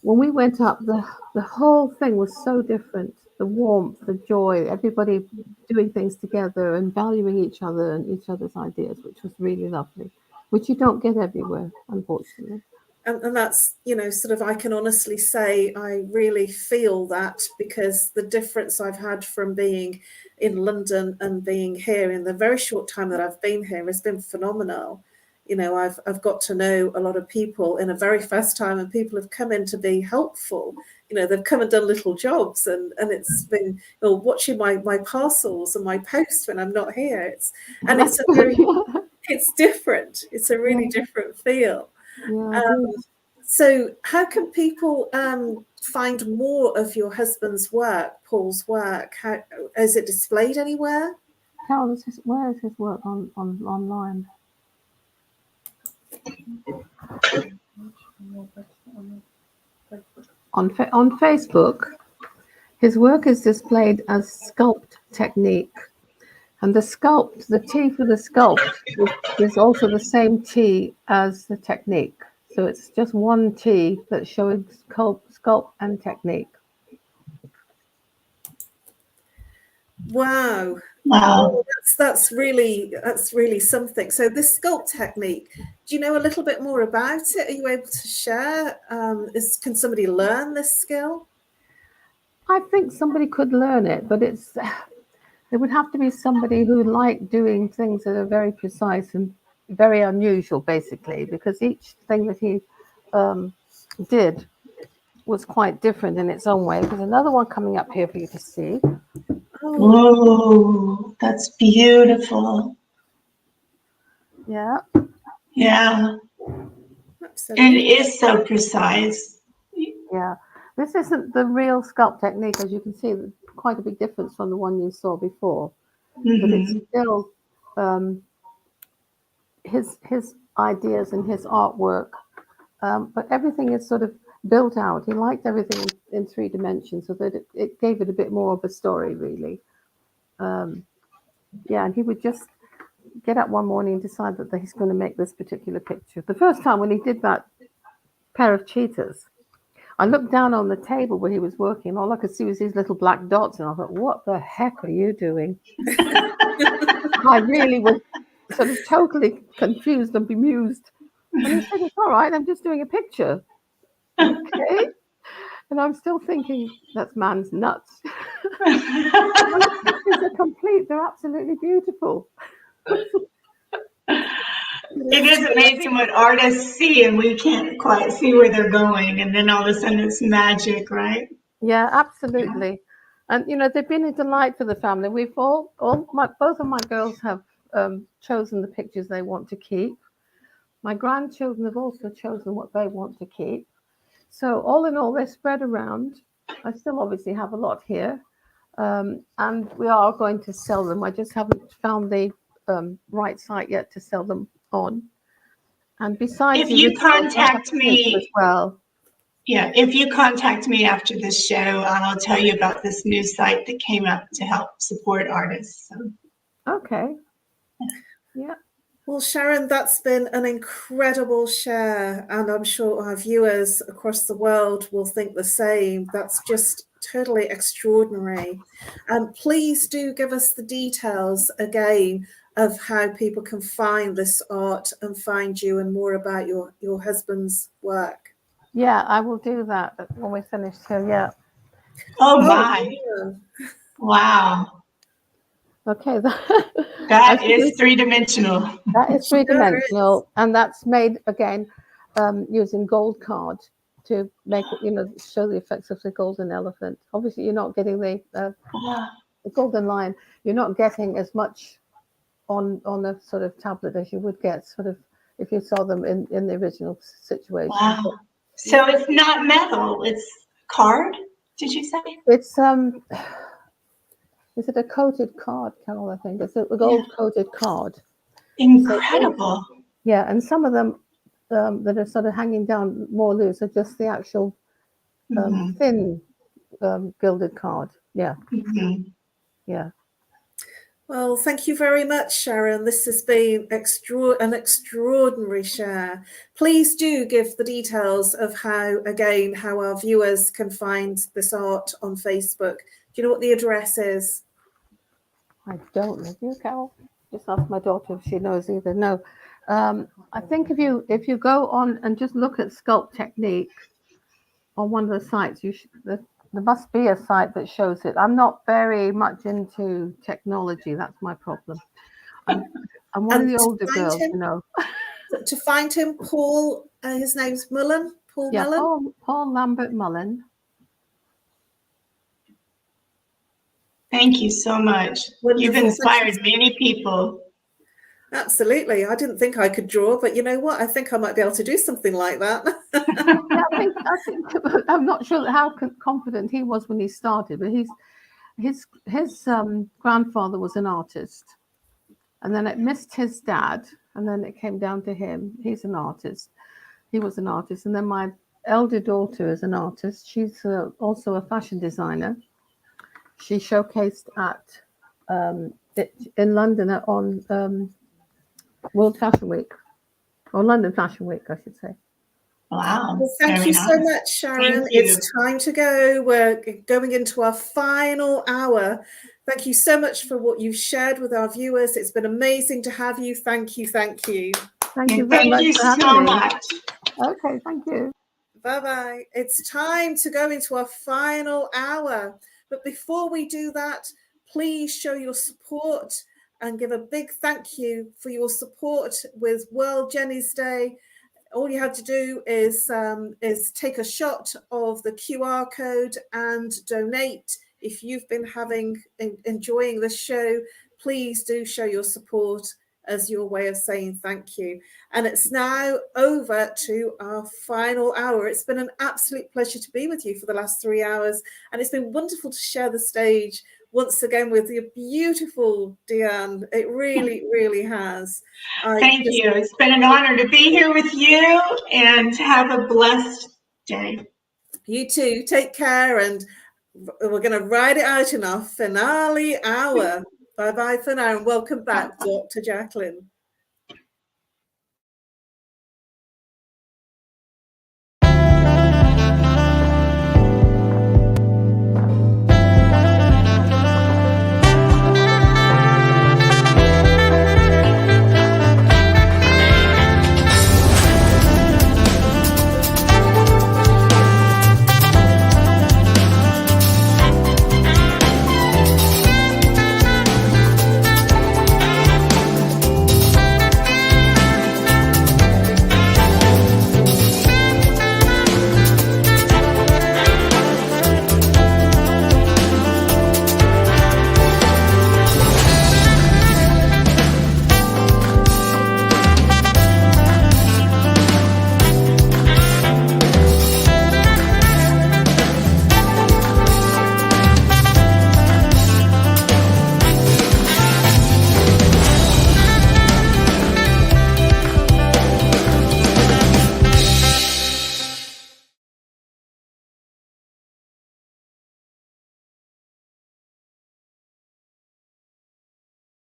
when we went up, the whole thing was so different. The warmth, the joy, everybody doing things together and valuing each other and each other's ideas, which was really lovely, which you don't get everywhere, unfortunately. And that's, sort of, I can honestly say I really feel that, because the difference I've had from being in London and being here in the very short time that I've been here has been phenomenal. I've got to know a lot of people in a very fast time, and people have come in to be helpful. They've come and done little jobs, and it's been watching my parcels and my posts when I'm not here. It's different. It's a really different feel. So how can people find more of your husband's work, Paul's work? Is it displayed anywhere? Carol, where is his work online? On Facebook, his work is displayed as sculpt technique. And the T for the sculpt is also the same T as the technique. So it's just one T that's showing sculpt and technique. Wow. Wow. That's really something. So this sculpt technique, do you know a little bit more about it? Are you able to share? Can somebody learn this skill? I think somebody could learn it, but it would have to be somebody who liked doing things that are very precise and very unusual, basically, because each thing that he did was quite different in its own way. There's another one coming up here for you to see. Oh, that's beautiful. Yeah. Yeah. Absolutely. It is so precise. Yeah. This isn't the real sculpt technique, as you can see. There's quite a big difference from the one you saw before. Mm-hmm. But it's still his ideas and his artwork. But everything is sort of built out. He liked everything in 3 dimensions, so that it gave it a bit more of a story, really. And he would just get up one morning and decide that he's going to make this particular picture. The first time when he did that pair of cheetahs. I looked down on the table where he was working, and all I could see was these little black dots, and I thought, what the heck are you doing? I really was sort of totally confused and bemused. And he said, it's all right, I'm just doing a picture. Okay. And I'm still thinking, that's man's nuts. They're absolutely beautiful. It is amazing what artists see, and we can't quite see where they're going, and then all of a sudden it's magic, right? Yeah, absolutely. And you know, they've been a delight for the family. We've both of my girls have chosen the pictures they want to keep. My grandchildren have also chosen what they want to keep. So all in all, they're spread around. I still obviously have a lot here, and we are going to sell them. I just haven't found the right site yet to sell them on. And besides, if you contact me as well. Yeah, if you contact me after this show, I'll tell you about this new site that came up to help support artists. So. Okay. Yeah. Well, Sharon, that's been an incredible share, and I'm sure our viewers across the world will think the same. That's just totally extraordinary. Please do give us the details again of how people can find this art and find you and more about your husband's work. Yeah, I will do that when we finish here. Yeah. Oh my! Yeah. Wow. Okay. That is three-dimensional. That is three-dimensional, and that's made again using gold card to make it, you know, show the effects of the golden elephant. Obviously, you're not getting the golden lion. You're not getting as much on a sort of tablet as you would get sort of if you saw them in the original situation. Wow. But, so it's not metal, it's card, did you say? It's is it a coated card, Carol? I think it's a gold coated card. Incredible. So, yeah, and some of them that are sort of hanging down more loose are just the actual thin gilded card. Yeah. Yeah. Well, thank you very much, Sharon. This has been an extraordinary share. Please do give the details of how our viewers can find this art on Facebook. Do you know what the address is? I don't know. You, Carol? Just ask my daughter if she knows either. No. I think if you go on and just look at Sculpt Technique on one of the sites, there must be a site that shows it. I'm not very much into technology. That's my problem. I'm one of the older girls, you know. To find him, Paul, his name's Mullen. Paul Mullen? Paul Lambert Mullen. Thank you so much. Wonderful. You've inspired many people. Absolutely. I didn't think I could draw, but you know what? I think I might be able to do something like that. I think I'm not sure how confident he was when he started, but his grandfather was an artist, and then it missed his dad, and then it came down to him. He's an artist. He was an artist, and then my elder daughter is an artist. She's also a fashion designer. She showcased at in London on World Fashion Week, or London Fashion Week, I should say. Wow. Well, thank you so much, Sharon. It's time to go. We're going into our final hour. Thank you so much for what you've shared with our viewers. It's been amazing to have you. Thank you. Thank you. Thank you very much. Thank you so much. Okay, thank you. Bye-bye. It's time to go into our final hour. But before we do that, please show your support and give a big thank you for your support with World Jenny's Day. All you have to do is take a shot of the QR code and donate. If you've been enjoying this show, please do show your support as your way of saying thank you. And it's now over to our final hour. It's been an absolute pleasure to be with you for the last 3 hours, and it's been wonderful to share the stage once again with your beautiful Deanne. It really, really has. Thank you. It's been an honor to be here with you, and have a blessed day. You too. Take care, and we're going to ride it out in our finale hour. Bye-bye for now, and welcome back, Dr. Jacqueline.